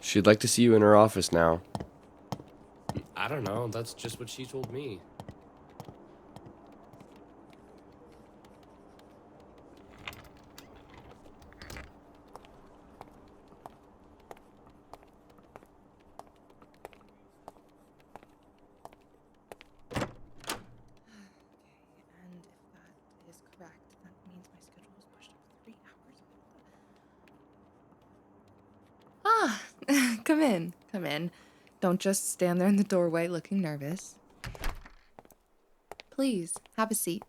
She'd like to see you in her office now. I don't know, that's just what she told me. And if that is correct, that means my schedule is pushed up 3 hours. Ah, come in, come in. Don't just stand there in the doorway looking nervous. Please, have a seat.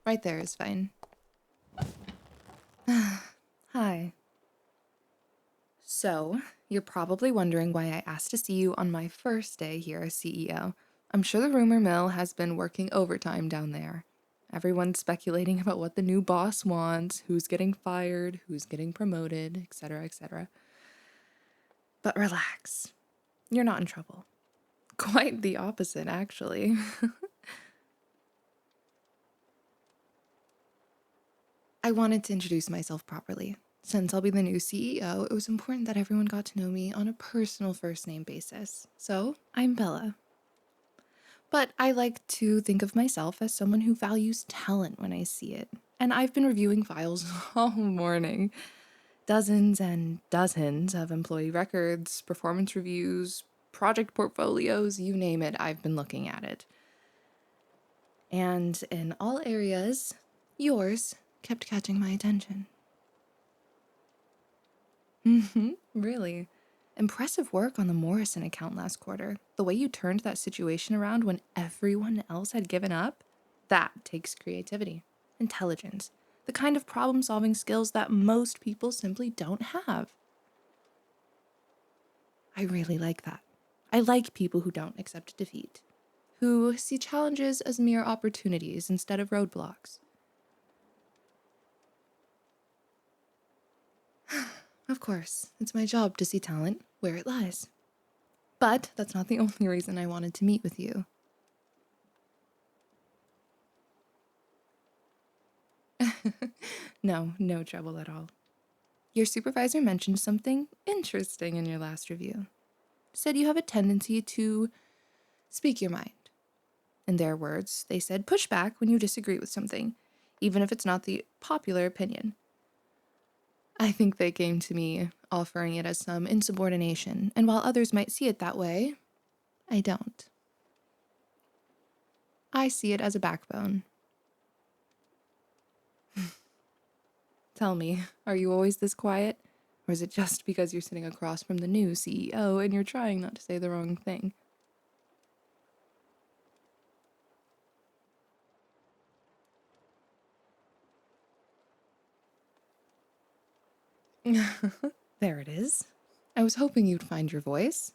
Right there is fine. Hi. So, you're probably wondering why I asked to see you on my first day here as CEO. I'm sure the rumor mill has been working overtime down there. Everyone's speculating about what the new boss wants, who's getting fired, who's getting promoted, etc., etc. But relax. You're not in trouble. Quite the opposite, actually. I wanted to introduce myself properly. Since I'll be the new CEO, it was important that everyone got to know me on a personal first name basis. So, I'm Bella. But I like to think of myself as someone who values talent when I see it. And I've been reviewing files all morning. Dozens and dozens of employee records, performance reviews, project portfolios, you name it, I've been looking at it. And in all areas, yours kept catching my attention. Really. Impressive work on the Morrison account last quarter. The way you turned that situation around when everyone else had given up, that takes creativity, intelligence, the kind of problem-solving skills that most people simply don't have. I really like that. I like people who don't accept defeat, who see challenges as mere opportunities instead of roadblocks. Of course, it's my job to see talent where it lies. But that's not the only reason I wanted to meet with you. No trouble at all. Your supervisor mentioned something interesting in your last review. Said you have a tendency to speak your mind. In their words, they said push back when you disagree with something, even if it's not the popular opinion. I think they came to me offering it as some insubordination, and while others might see it that way, I don't. I see it as a backbone. Tell me, are you always this quiet? Or is it just because you're sitting across from the new CEO and you're trying not to say the wrong thing? There it is. I was hoping you'd find your voice.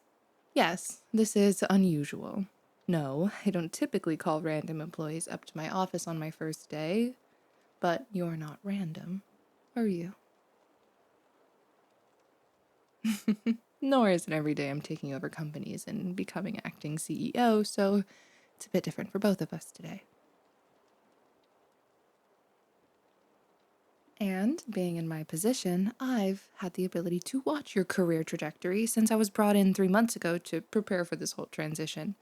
Yes, this is unusual. No, I don't typically call random employees up to my office on my first day, but you're not random, are you? Nor is it every day I'm taking over companies and becoming acting CEO, so it's a bit different for both of us today. And being in my position, I've had the ability to watch your career trajectory since I was brought in 3 months ago to prepare for this whole transition.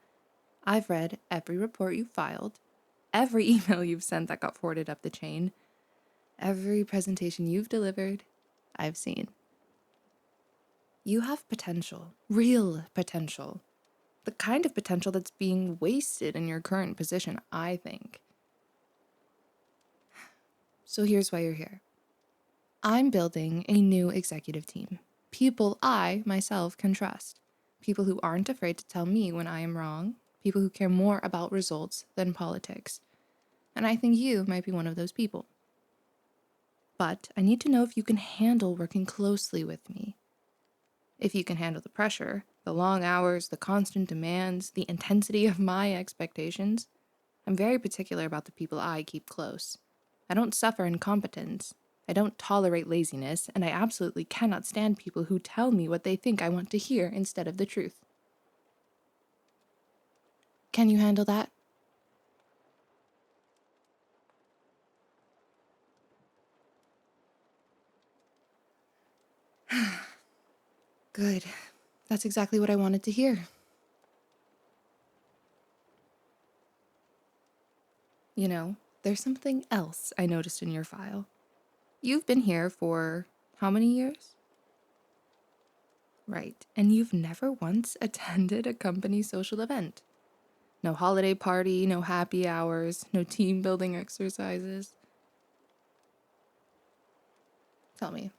I've read every report you've filed, every email you've sent that got forwarded up the chain, every presentation you've delivered, I've seen. You have potential, real potential. The kind of potential that's being wasted in your current position, I think. So here's why you're here. I'm building a new executive team. People I, myself, can trust. People who aren't afraid to tell me when I am wrong. People who care more about results than politics. And I think you might be one of those people. But I need to know if you can handle working closely with me. If you can handle the pressure, the long hours, the constant demands, the intensity of my expectations. I'm very particular about the people I keep close. I don't suffer incompetence. I don't tolerate laziness, and I absolutely cannot stand people who tell me what they think I want to hear instead of the truth. Can you handle that? Good. That's exactly what I wanted to hear. You know, there's something else I noticed in your file. You've been here for how many years? Right, and you've never once attended a company social event. No holiday party, no happy hours, no team building exercises. Tell me,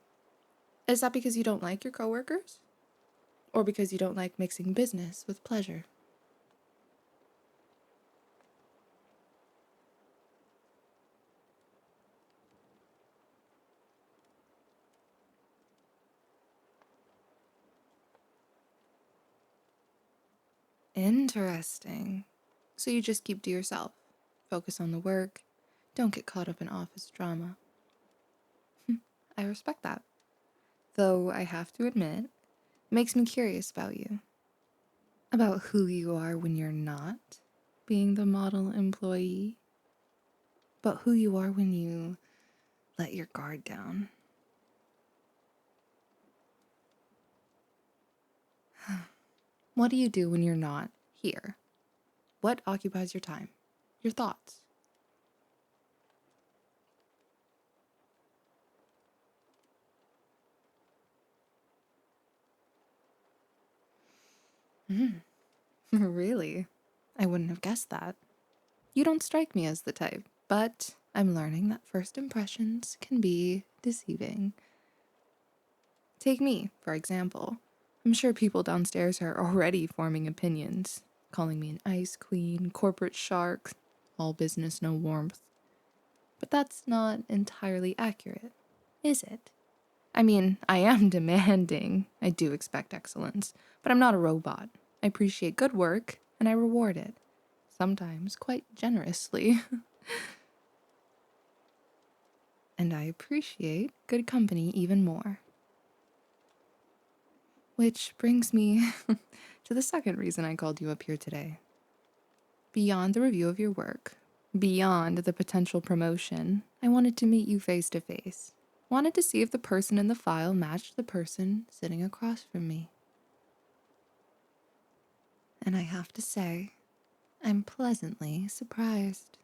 is that because you don't like your coworkers? Or because you don't like mixing business with pleasure? Interesting. So you just keep to yourself, focus on the work, don't get caught up in office drama. I respect that. Though I have to admit, it makes me curious about you. About who you are when you're not being the model employee. But who you are when you let your guard down. What do you do when you're not here? What occupies your time? Your thoughts? Really? I wouldn't have guessed that. You don't strike me as the type, but I'm learning that first impressions can be deceiving. Take me, for example. I'm sure people downstairs are already forming opinions, calling me an ice queen, corporate shark, all business, no warmth. But that's not entirely accurate, is it? I mean, I am demanding. I do expect excellence, but I'm not a robot. I appreciate good work, and I reward it, sometimes quite generously. And I appreciate good company even more. Which brings me to the second reason I called you up here today. Beyond the review of your work, beyond the potential promotion, I wanted to meet you face to face. Wanted to see if the person in the file matched the person sitting across from me. And I have to say, I'm pleasantly surprised.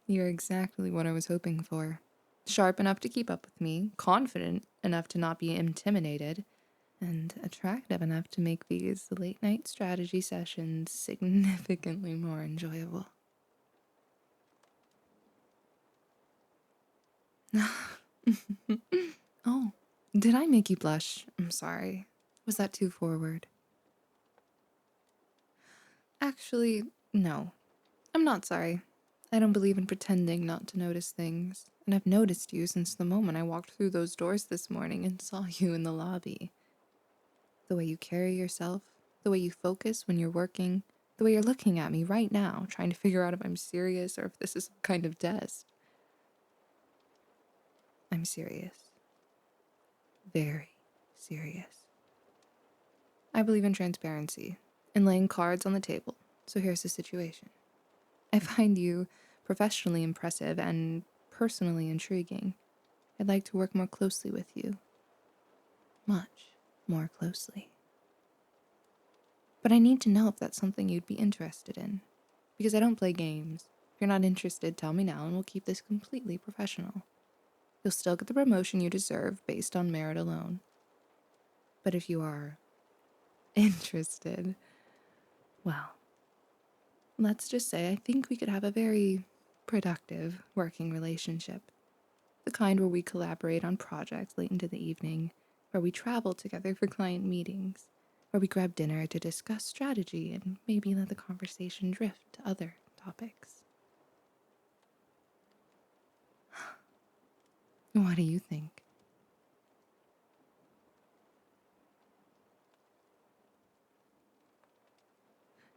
You're exactly what I was hoping for. Sharp enough to keep up with me, confident enough to not be intimidated, and attractive enough to make these late night strategy sessions significantly more enjoyable. Oh, did I make you blush? I'm sorry. Was that too forward? Actually, no. I'm not sorry. I don't believe in pretending not to notice things, and I've noticed you since the moment I walked through those doors this morning and saw you in the lobby. The way you carry yourself, the way you focus when you're working, the way you're looking at me right now, trying to figure out if I'm serious or if this is some kind of test. I'm serious. Very serious. I believe in transparency and laying cards on the table, so here's the situation. I find you professionally impressive and personally intriguing. I'd like to work more closely with you. Much more closely. But I need to know if that's something you'd be interested in. Because I don't play games. If you're not interested, tell me now and we'll keep this completely professional. You'll still get the promotion you deserve based on merit alone. But if you are interested, well, let's just say I think we could have a very productive working relationship. The kind where we collaborate on projects late into the evening, where we travel together for client meetings, where we grab dinner to discuss strategy and maybe let the conversation drift to other topics. What do you think?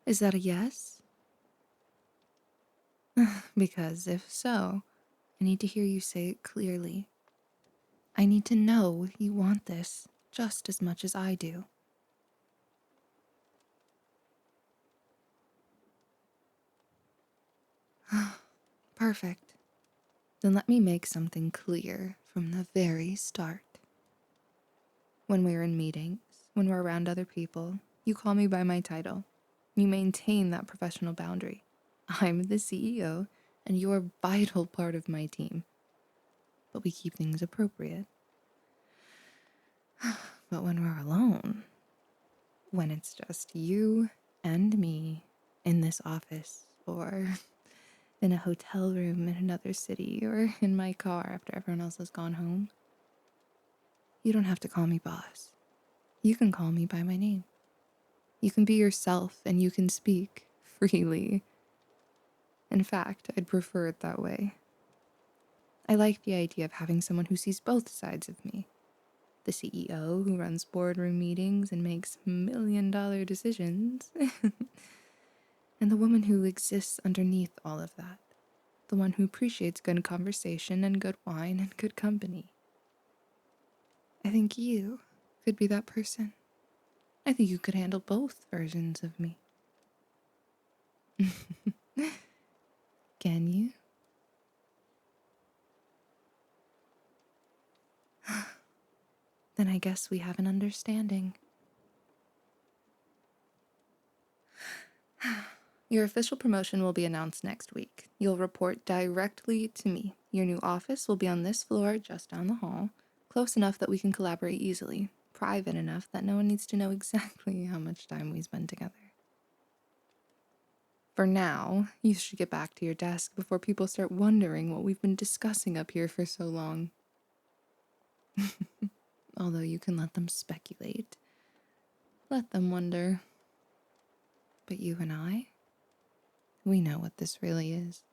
Is that a yes? Because if so, I need to hear you say it clearly. I need to know you want this just as much as I do. Perfect. Then let me make something clear from the very start. When we're in meetings, when we're around other people, you call me by my title. You maintain that professional boundary. I'm the CEO, and you're a vital part of my team. But we keep things appropriate. But when we're alone, when it's just you and me in this office, or in a hotel room in another city, or in my car after everyone else has gone home, you don't have to call me boss. You can call me by my name. You can be yourself and you can speak freely. In fact, I'd prefer it that way. I like the idea of having someone who sees both sides of me. The CEO who runs boardroom meetings and makes million-dollar decisions. And the woman who exists underneath all of that. The one who appreciates good conversation and good wine and good company. I think you could be that person. I think you could handle both versions of me. Can you? Then I guess we have an understanding. Your official promotion will be announced next week. You'll report directly to me. Your new office will be on this floor just down the hall, close enough that we can collaborate easily, private enough that no one needs to know exactly how much time we spend together. For now, you should get back to your desk before people start wondering what we've been discussing up here for so long. Although you can let them speculate. Let them wonder. But you and I, we know what this really is.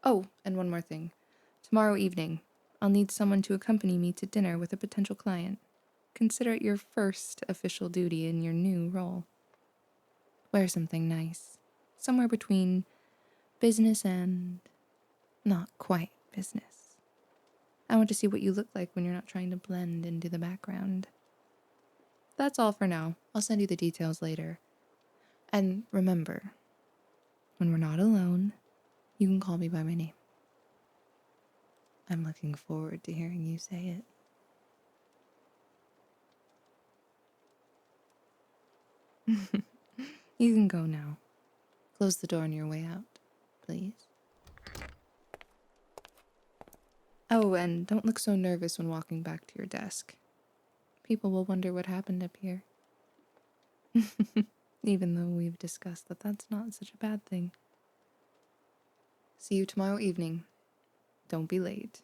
Oh, and one more thing. Tomorrow evening, I'll need someone to accompany me to dinner with a potential client. Consider it your first official duty in your new role. Wear something nice. Somewhere between business and not quite business. I want to see what you look like when you're not trying to blend into the background. That's all for now. I'll send you the details later. And remember, when we're not alone, you can call me by my name. I'm looking forward to hearing you say it. You can go now. Close the door on your way out, please. Oh, and don't look so nervous when walking back to your desk. People will wonder what happened up here. Even though we've discussed that that's not such a bad thing. See you tomorrow evening. Don't be late.